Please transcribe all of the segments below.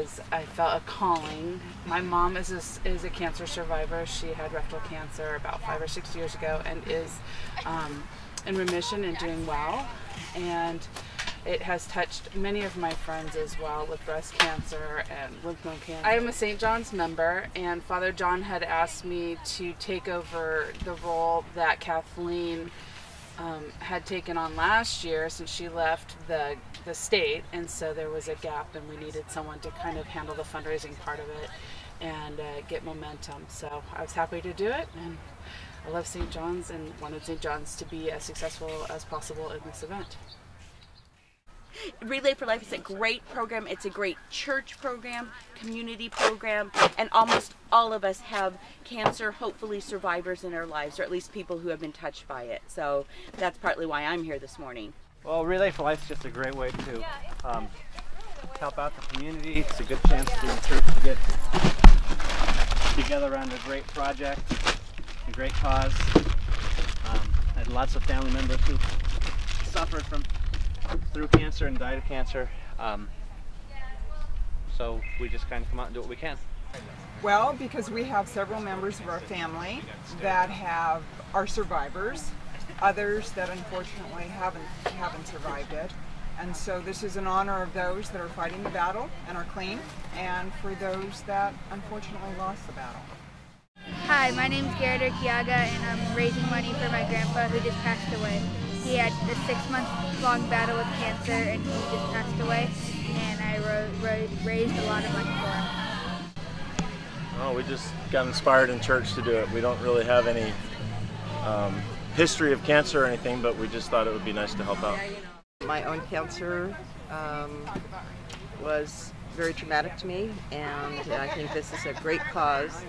because I felt a calling. My mom is a cancer survivor. She had rectal cancer about 5 or 6 years ago and is in remission and doing well. And it has touched many of my friends as well with breast cancer and lymph node cancer. I am a St. John's member, and Father John had asked me to take over the role that Kathleen had taken on last year since she left the state, and so there was a gap and we needed someone to kind of handle the fundraising part of it and get momentum. So I was happy to do it, and I love St. John's and wanted St. John's to be as successful as possible in this event. Relay for Life is a great program. It's a great church program, community program, and almost all of us have cancer, hopefully survivors in our lives, or at least people who have been touched by it. So that's partly why I'm here this morning. Well, Relay for Life is just a great way to help out the community. It's a good chance for the church to get together around a great project, a great cause. I had lots of family members who suffered through cancer and died of cancer. So we just kind of come out and do what we can. Well, because we have several members of our family that are survivors, others that unfortunately haven't survived it. And so this is in honor of those that are fighting the battle and are clean, and for those that unfortunately lost the battle. Hi, my name is Garrett Urquiaga, and I'm raising money for my grandpa who just passed away. He had a 6-month-long battle with cancer, and he just passed away, and I raised a lot of money for him. Oh, we just got inspired in church to do it. We don't really have any history of cancer or anything, but we just thought it would be nice to help out. My own cancer was very traumatic to me, and I think this is a great cause,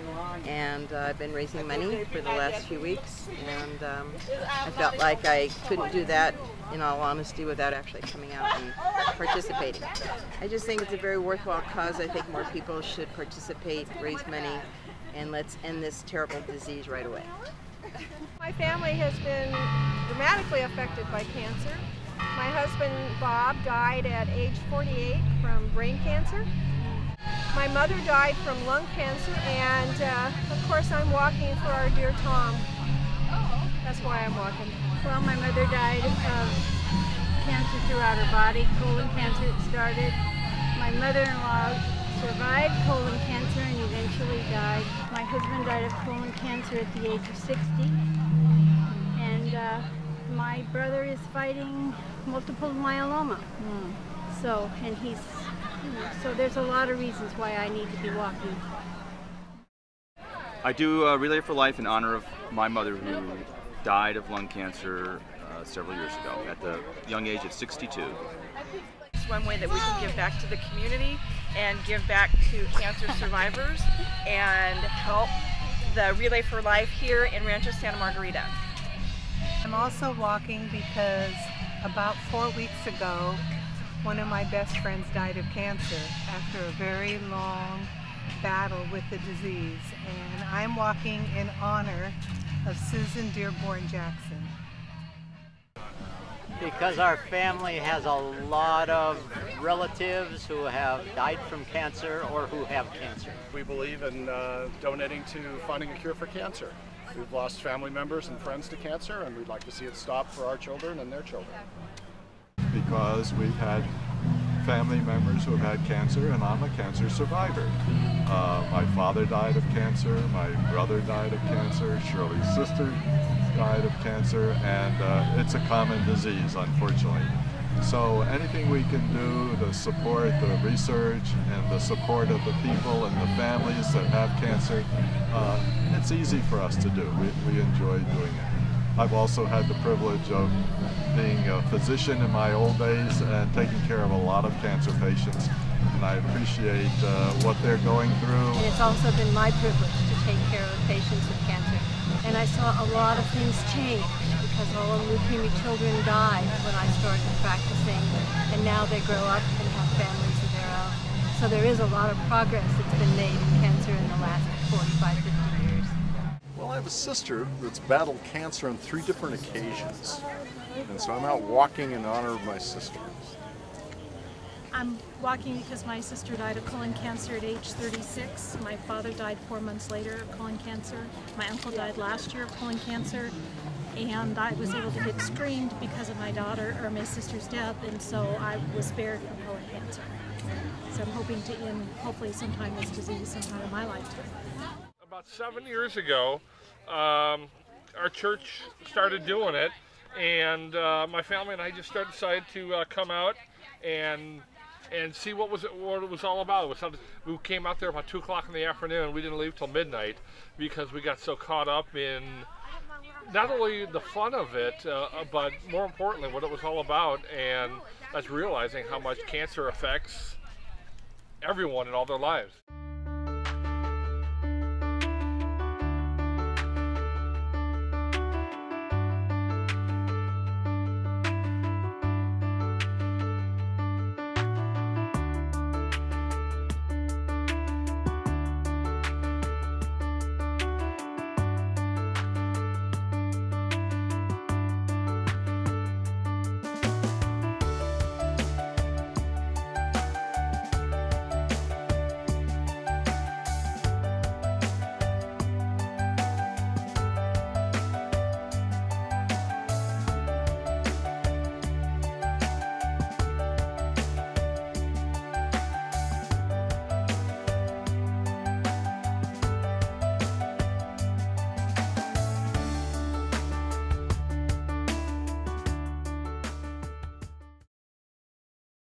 and I've been raising money for the last few weeks, and I felt like I couldn't do that, in all honesty, without actually coming out and participating. I just think it's a very worthwhile cause. I think more people should participate, raise money, and let's end this terrible disease right away. My family has been dramatically affected by cancer. My husband, Bob, died at age 48 from brain cancer. My mother died from lung cancer, and of course I'm walking for our dear Tom. That's why I'm walking. Well, my mother died of cancer throughout her body. Colon cancer started. My mother-in-law survived colon cancer and eventually died. My husband died of colon cancer at the age of 60. And my brother is fighting multiple myeloma. So, and he's, so there's a lot of reasons why I need to be walking. I do Relay for Life in honor of my mother, who died of lung cancer several years ago at the young age of 62. It's one way that we can give back to the community and give back to cancer survivors and help the Relay for Life here in Rancho, Santa Margarita. I'm also walking because about 4 weeks ago, one of my best friends died of cancer after a very long battle with the disease, and I'm walking in honor of Susan Dearborn Jackson. Because our family has a lot of relatives who have died from cancer or who have cancer. We believe in donating to finding a cure for cancer. We've lost family members and friends to cancer, and we'd like to see it stop for our children and their children. Because we've had family members who have had cancer, and I'm a cancer survivor. My father died of cancer, my brother died of cancer, Shirley's sister died of cancer, and it's a common disease, unfortunately. So anything we can do to support the research and the support of the people and the families that have cancer, it's easy for us to do. We enjoy doing it. I've also had the privilege of being a physician in my old days and taking care of a lot of cancer patients, and I appreciate what they're going through. And it's also been my privilege to take care of patients with cancer. And I saw a lot of things change because all of leukemia children died when I started practicing, and now they grow up and have families of their own. So there is a lot of progress that's been made in cancer in the last 45, 50 years. Well, I have a sister that's battled cancer on 3 different occasions, and so I'm out walking in honor of my sister. I'm walking because my sister died of colon cancer at age 36. My father died 4 months later of colon cancer. My uncle died last year of colon cancer. And I was able to get screened because of my sister's death, and so I was spared from colon cancer. So I'm hoping to end, hopefully sometime, this disease sometime in my lifetime. About 7 years ago, our church started doing it, and my family and I just decided to come out and see what it was all about. We came out there about 2 o'clock in the afternoon. We didn't leave till midnight because we got so caught up in not only the fun of it, but more importantly, what it was all about, and that's realizing how much cancer affects everyone in all their lives.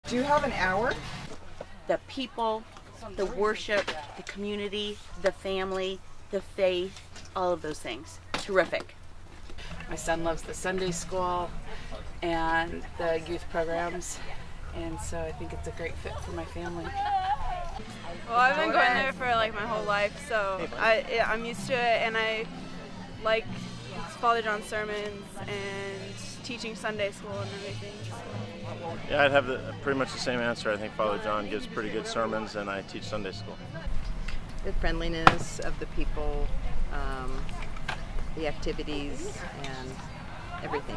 Do you have an hour? The people, the worship, the community, the family, the faith, all of those things. Terrific. My son loves the Sunday school and the youth programs, and so I think it's a great fit for my family. Well, I've been going there for like my whole life, so I'm used to it, and I like Father John's sermons and teaching Sunday school and everything. Yeah, I'd have pretty much the same answer. I think Father John gives pretty good sermons, and I teach Sunday school. The friendliness of the people, the activities, and everything.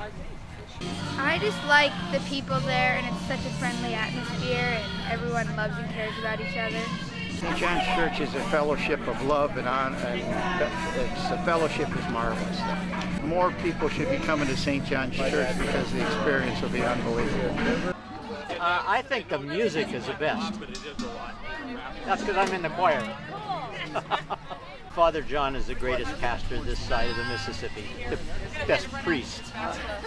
I just like the people there, and it's such a friendly atmosphere, and everyone loves and cares about each other. St. John's Church is a fellowship of love and honor, and the fellowship is marvelous. More people should be coming to St. John's Church because the experience will be unbelievable. I think the music is the best. That's because I'm in the choir. Father John is the greatest pastor this side of the Mississippi, the best priest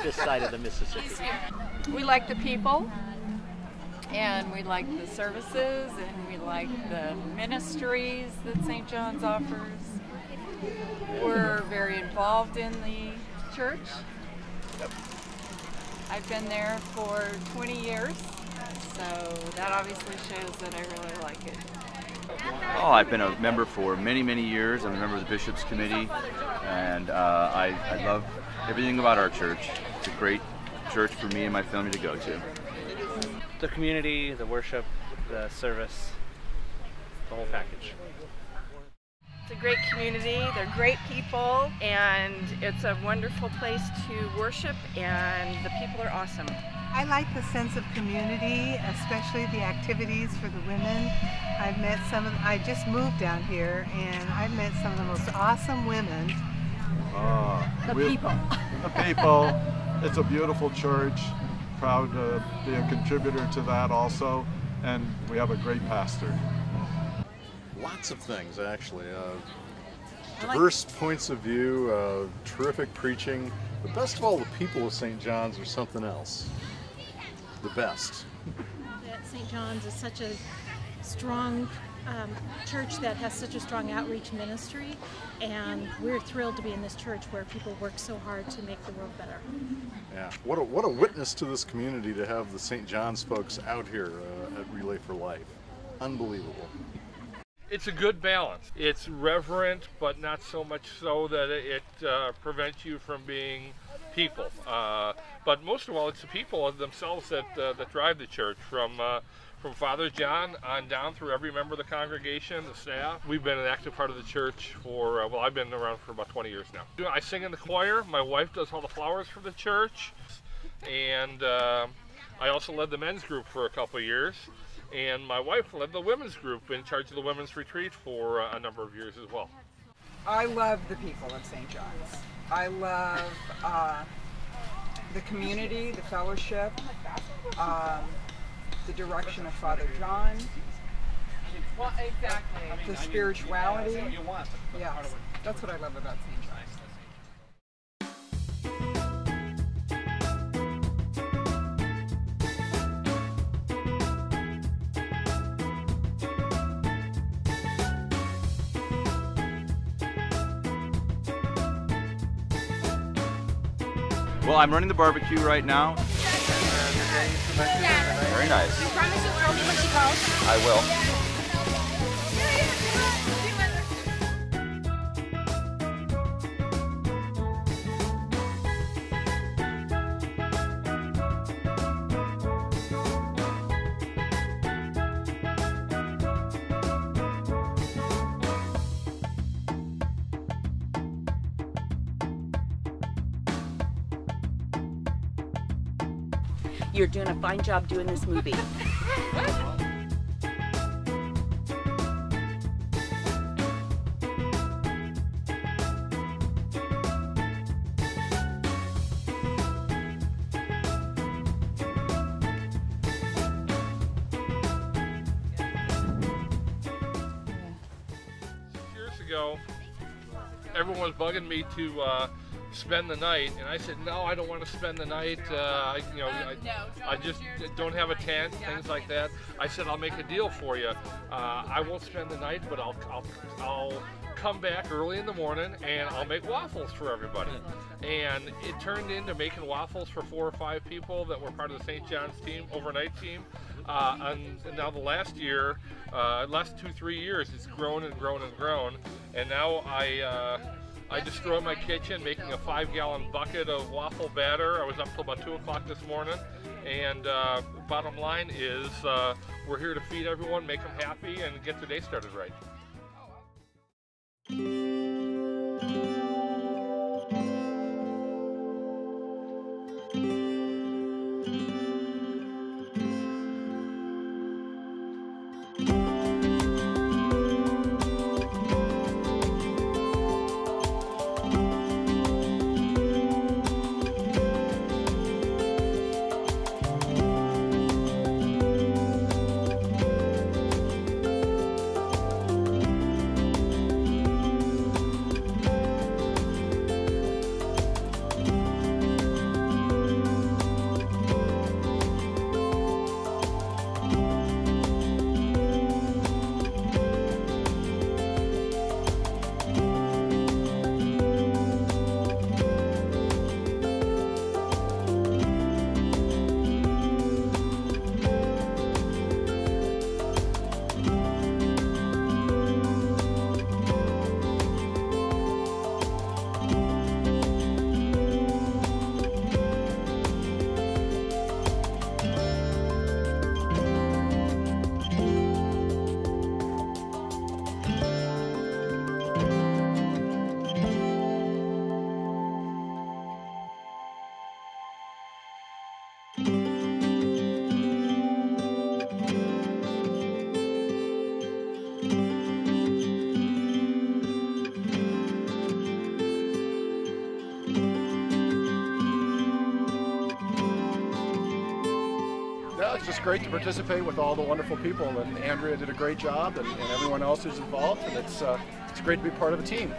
this side of the Mississippi. We like the people, and we like the services, and we like the ministries that St. John's offers. We're very involved in the church. I've been there for 20 years, so that obviously shows that I really like it. Oh, I've been a member for many, many years. I'm a member of the Bishops' Committee, and I love everything about our church. It's a great church for me and my family to go to. The community, the worship, the service, the whole package. It's a great community, they're great people, and it's a wonderful place to worship, and the people are awesome. I like the sense of community, especially the activities for the women. I just moved down here, and I've met some of the most awesome women. The people. It's a beautiful church. Proud to be a contributor to that also, and we have a great pastor. Lots of things, actually. Diverse points of view, terrific preaching, but best of all, the people of St. John's are something else. The best. St. John's is such a strong church that has such a strong outreach ministry, and we're thrilled to be in this church where people work so hard to make the world better. Yeah, what a witness to this community to have the St. John's folks out here at Relay for Life. Unbelievable. It's a good balance. It's reverent, but not so much so that it prevents you from being people. But most of all, it's the people themselves that drive the church, from Father John on down through every member of the congregation, the staff. We've been an active part of the church for, well, I've been around for about 20 years now. I sing in the choir. My wife does all the flowers for the church. And I also led the men's group for a couple of years. And my wife led the women's group in charge of the women's retreat for a number of years as well. I love the people of St. John's. I love the community, the fellowship, the direction of Father John, the spirituality. Yeah, that's what I love about St. John's. Well, I'm running the barbecue right now. Very nice. You promise you'll tell me when she calls? I will. You're doing a fine job doing this movie. Years ago, everyone was bugging me to spend the night, and I said, no, I don't want to spend the night. I just don't have a tent, things like that. I said, I'll make a deal for you. I won't spend the night, but I'll come back early in the morning and I'll make waffles for everybody. And it turned into making waffles for 4 or 5 people that were part of the St. John's team, overnight team. And now the last 2-3 years, it's grown and grown and grown. And now I destroyed my kitchen making a 5-gallon bucket of waffle batter. I was up till about 2 o'clock this morning. And bottom line is we're here to feed everyone, make them happy, and get the day started right. It's just great to participate with all the wonderful people, and Andrea did a great job, and everyone else who's involved, and it's great to be part of a team.